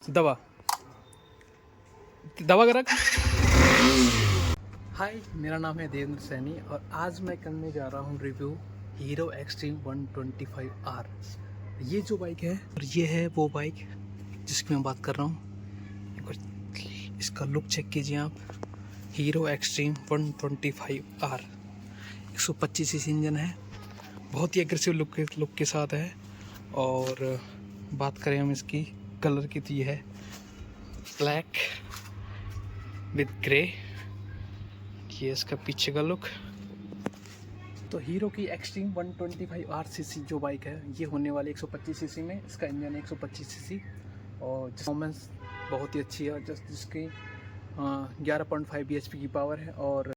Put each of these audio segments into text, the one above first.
दवा दवा का रख। हाय, मेरा नाम है देवेंद्र सैनी और आज मैं करने जा रहा हूँ रिव्यू हीरो एक्सट्रीम 125R। ये जो बाइक है और ये है वो बाइक जिसकी मैं बात कर रहा हूँ। इसका लुक चेक कीजिए आप। Hero extreme 125R 125 CC engine है, बहुत ही एग्रेसिव लुक के साथ है। और बात करें हम इसकी कलर की तो ये है ब्लैक विद ग्रे। ये इसका पीछे का लुक। तो हीरो की एक्सट्रीम 125R सीसी जो बाइक है ये होने वाली 125 सीसी में। इसका इंजन है 125 सीसी और परफॉर्मेंस बहुत ही अच्छी है, जिसकी 11.5 bhp की पावर है। और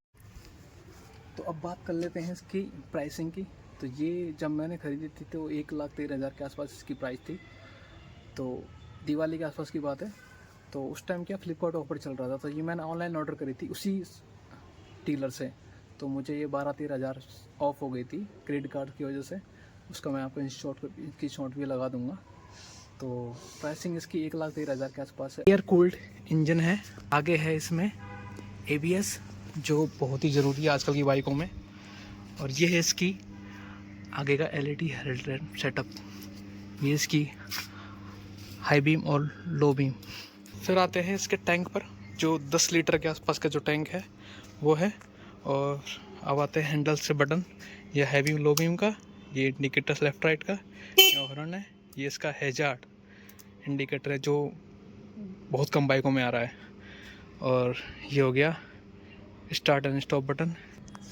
तो अब बात कर लेते हैं इसकी प्राइसिंग की। तो ये जब मैंने ख़रीदी थी तो 1,13,000 के आसपास इसकी प्राइस थी। तो दिवाली के आसपास की बात है। तो उस टाइम क्या फ्लिपकार्ट ऑफर चल रहा था, तो ये मैंने ऑनलाइन ऑर्डर करी थी उसी डीलर से। तो मुझे ये 12-13,000 ऑफ हो गई थी क्रेडिट कार्ड की वजह से। उसका मैं आपको इसकी शॉट भी लगा दूंगा। तो प्राइसिंग इसकी 1,13,000 के आसपास है। एयर कूल्ड इंजन है। आगे है इसमें ABS जो बहुत ही ज़रूरी है आजकल की बाइकों में। और ये है इसकी आगे का LED हेडलाइट सेटअप। ये इसकी हाई बीम और लो बीम। फिर आते हैं इसके टैंक पर, जो 10 लीटर के आसपास का जो टैंक है वो है। और अब आते हैं हैंडल से बटन। ये हाई बीम लो बीम का, ये इंडिकेटर लेफ्ट राइट का, ये हॉर्न है, ये इसका हैजार्ड इंडिकेटर है जो बहुत कम बाइकों में आ रहा है। और ये हो गया स्टार्ट एंड स्टॉप बटन।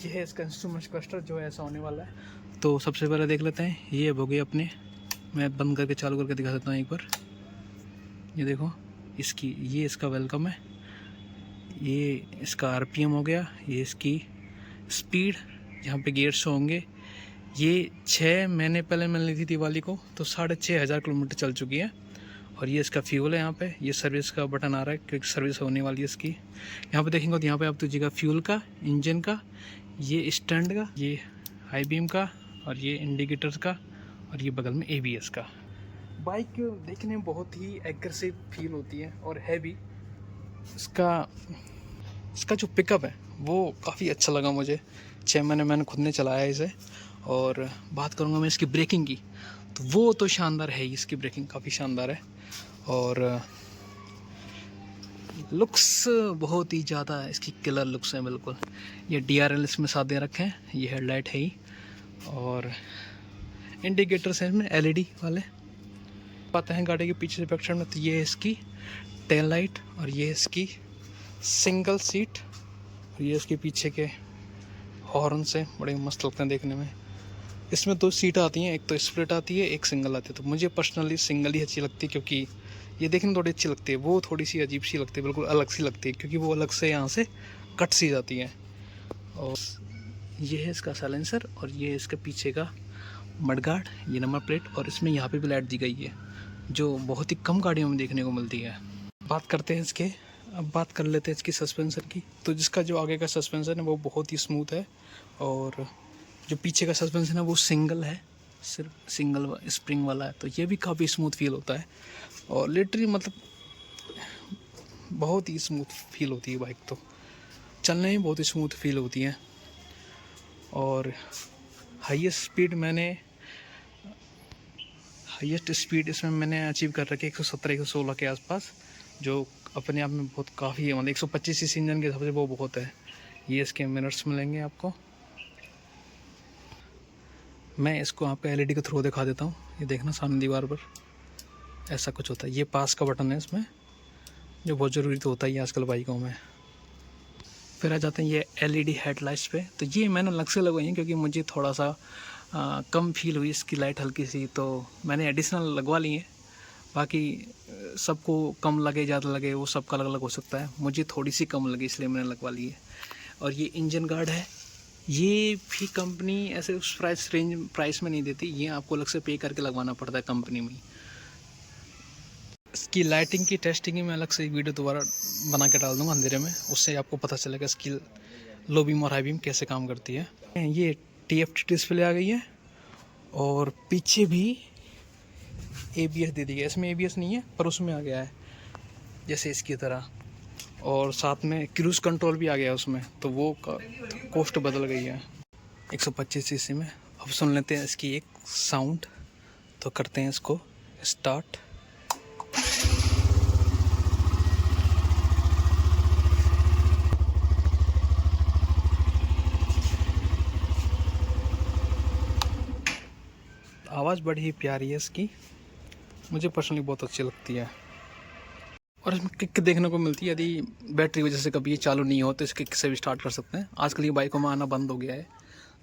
ये है इसका इंस्ट्रूमेंट क्लस्टर जो ऐसा होने वाला है। तो सबसे पहले देख लेते हैं ये हो गई अपने, मैं बंद करके चालू करके दिखा देता हूँ एक बार। ये देखो ये इसका वेलकम है, ये इसका RPM हो गया, ये इसकी स्पीड, यहाँ पे गियर शो होंगे। ये 6 महीने पहले मैंने ली थी दिवाली को, तो 6,500 किलोमीटर चल चुकी है। और ये इसका फ्यूल है, यहाँ पे ये सर्विस का बटन आ रहा है क्योंकि सर्विस होने वाली है इसकी। यहाँ पे देखेंगे तो यहाँ पे आप दीजिएगा फ्यूल का, इंजन का, ये स्टैंड का, ये हाई बीम का, और ये इंडिकेटर्स का, और ये बगल में ABS का। बाइक देखने में बहुत ही एग्रेसिव फील होती है और हैवी। इसका जो पिकअप है वो काफ़ी अच्छा लगा मुझे। 6 महीने मैंने खुद ने चलाया इसे। और बात करूँगा मैं इसकी ब्रेकिंग की, तो वो तो शानदार है ही, इसकी ब्रेकिंग काफ़ी शानदार है। और लुक्स बहुत ही ज़्यादा इसकी किलर लुक्स हैं बिल्कुल। ये DRL इसमें साथ दे रखे हैं, ये हेडलाइट है ही, और इंडिकेटर्स हैं इसमें LED वाले। पाते हैं गाड़ी के पीछे से बैक साइड में, तो ये है इसकी टेल लाइट, और ये इसकी सिंगल सीट, और ये इसके पीछे के हॉर्न से बड़े मस्त लगते हैं देखने में। इसमें 2 सीट आती हैं, एक तो स्प्लिट आती है, एक सिंगल आती है। तो मुझे पर्सनली सिंगल ही अच्छी लगती है क्योंकि ये देखने में थोड़ी अच्छी लगती है। वो थोड़ी सी अजीब सी लगती है, बिल्कुल अलग सी लगती है क्योंकि वो अलग से यहाँ से कट सी जाती है। और ये है इसका साइलेंसर, और ये इसके पीछे का मडगार्ड, ये नंबर प्लेट, और इसमें यहाँ पे भी लाइट दी गई है जो बहुत ही कम गाड़ियों में देखने को मिलती है। बात करते हैं इसके, अब बात कर लेते हैं इसकी सस्पेंशन की। तो जिसका जो आगे का सस्पेंशन है वो बहुत ही स्मूथ है, और जो पीछे का सस्पेंशन है वो सिंगल है, सिर्फ सिंगल स्प्रिंग वाला है। तो ये भी काफ़ी स्मूथ फील होता है, और लिटरली मतलब बहुत ही स्मूथ फील होती है बाइक। तो चलने में बहुत ही स्मूथ फील होती है। और हाईएस्ट स्पीड इसमें मैंने अचीव कर रखी है 117-116 के आसपास, जो अपने आप में बहुत काफ़ी है। मतलब 125 सीसी इंजन के हिसाब से वो बहुत है। ये इसके मिरर्स मिलेंगे आपको। मैं इसको आपको LED के थ्रू दिखा देता हूँ। ये देखना सामने दीवार पर ऐसा कुछ होता है। ये पास का बटन है इसमें, जो बहुत ज़रूरी तो होता ही है आजकल बाइकों में। फिर आ जाते हैं ये LED हेडलाइट्स पे। तो ये मैंने अलग से लगवाई है क्योंकि मुझे थोड़ा सा कम फील हुई इसकी लाइट हल्की सी, तो मैंने एडिशनल लगवा ली है। बाकी सबको कम लगे ज़्यादा लगे वो सबका अलग अलग हो सकता है, मुझे थोड़ी सी कम लगी इसलिए मैंने लगवा ली है। और ये इंजन गार्ड है, ये भी कंपनी ऐसे उस प्राइस में नहीं देती, ये आपको अलग से पे करके लगवाना पड़ता है कंपनी में। इसकी लाइटिंग की टेस्टिंग की मैं अलग से एक वीडियो दोबारा बना के डाल दूँगा अंधेरे में, उससे आपको पता चलेगा इसकी लो बीम और हाई बीम कैसे काम करती है। ये TFT डिस्प्ले आ गई है, और पीछे भी ABS दे दी गई है। इसमें ABS नहीं है पर उसमें आ गया है। जैसे इसकी तरह। और साथ में क्रूज़ कंट्रोल भी आ गया उसमें, तो वो कोस्ट बदल गई है 125 सीसी में। अब सुन लेते हैं इसकी एक साउंड, तो करते हैं इसको स्टार्ट। आवाज़ बड़ी ही प्यारी है इसकी, मुझे पर्सनली बहुत अच्छी लगती है। और इसमें किक देखने को मिलती है, यदि बैटरी वजह से कभी ये चालू नहीं हो तो इस किक से भी स्टार्ट कर सकते हैं। आजकल ये बाइकों में आना बंद हो गया है,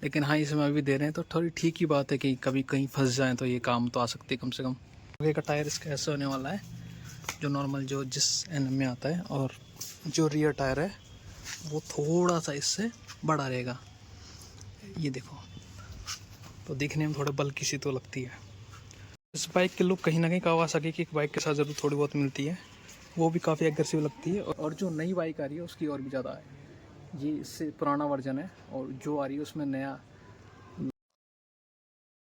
लेकिन हाँ इसमें अभी दे रहे हैं तो थोड़ी ठीक ही बात है कि कभी कहीं फंस जाएँ तो ये काम तो आ सकती है कम से कम। आगे का टायर इसका ऐसा होने वाला है, जो नॉर्मल जो जिस एन में आता है, और जो रियर टायर है वो थोड़ा सा इससे बड़ा रहेगा। ये देखो, तो देखने में थोड़ा बल्कि सी तो लगती है। इस बाइक के लुक कहीं ना कहीं कावासाकी की बाइक के साथ ज़रूर थोड़ी बहुत मिलती है, वो भी काफ़ी एग्रेसिव लगती है। और जो नई बाइक आ रही है उसकी और भी ज़्यादा है, ये इससे पुराना वर्जन है, और जो आ रही है उसमें नया।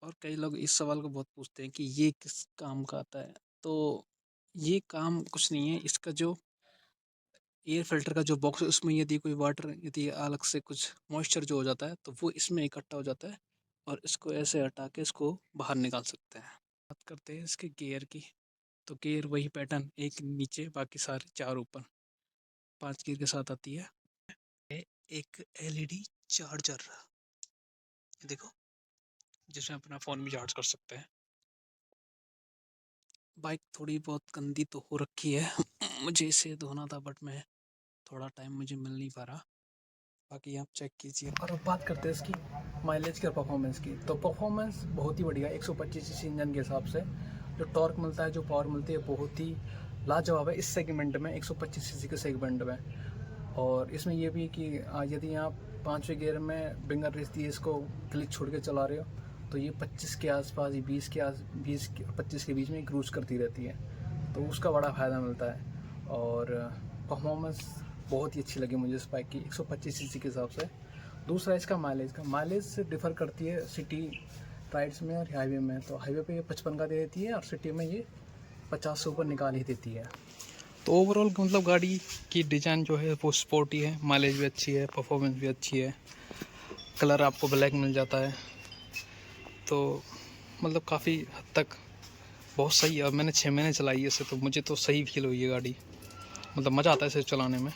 और कई लोग इस सवाल को बहुत पूछते हैं कि ये किस काम का आता है, तो ये काम कुछ नहीं है। इसका जो एयर फिल्टर का जो बॉक्स है उसमें यदि कोई वाटर, यदि अलग से कुछ मॉइस्चर जो हो जाता है तो वो इसमें इकट्ठा हो जाता है, और इसको ऐसे हटा के इसको बाहर निकाल सकते हैं। बात करते हैं इसके गियर की, तो गियर वही पैटर्न, एक नीचे बाकी सारे चार ऊपर, 5 गियर के साथ आती है। एक एलईडी चार्जर, देखो, जिसमें अपना फ़ोन भी चार्ज कर सकते हैं। बाइक थोड़ी बहुत गंदी तो हो रखी है मुझे इसे धोना था, बट मैं थोड़ा टाइम मुझे मिल नहीं पा रहा। बाकी आप चेक कीजिए। और अब बात करते हैं इसकी माइलेज की और परफॉर्मेंस की। तो परफॉर्मेंस बहुत ही बढ़िया है 125 सीसी इंजन के हिसाब से। जो टॉर्क मिलता है, जो पावर मिलती है, बहुत ही लाजवाब है इस सेगमेंट में, 125 सीसी के सेगमेंट में। और इसमें यह भी है कि यदि आप 5वें गियर में बिंगर रेस दिए इसको क्लिच छोड़ के चला रहे हो, तो ये 25 के आसपास, 20 के 25 के बीच में क्रूज करती रहती है, तो उसका बड़ा फ़ायदा मिलता है। और परफॉर्मेंस बहुत ही अच्छी लगी मुझे इस बाइक की 125 सीसी के हिसाब से। दूसरा इसका माइलेज से डिफ़र करती है सिटी राइड्स में और हाईवे में। तो हाईवे पे ये 55 का दे देती है, और सिटी में ये 50 से ऊपर निकाल ही देती है। तो ओवरऑल मतलब गाड़ी की डिज़ाइन जो है वो स्पोर्टी है, माइलेज भी अच्छी है, परफॉर्मेंस भी अच्छी है, कलर आपको ब्लैक मिल जाता है, तो मतलब काफ़ी हद तक बहुत सही है। और मैंने 6 महीने चलाई है इसे, तो मुझे तो सही फील हुई है गाड़ी, मतलब मज़ा आता है इसे चलाने में।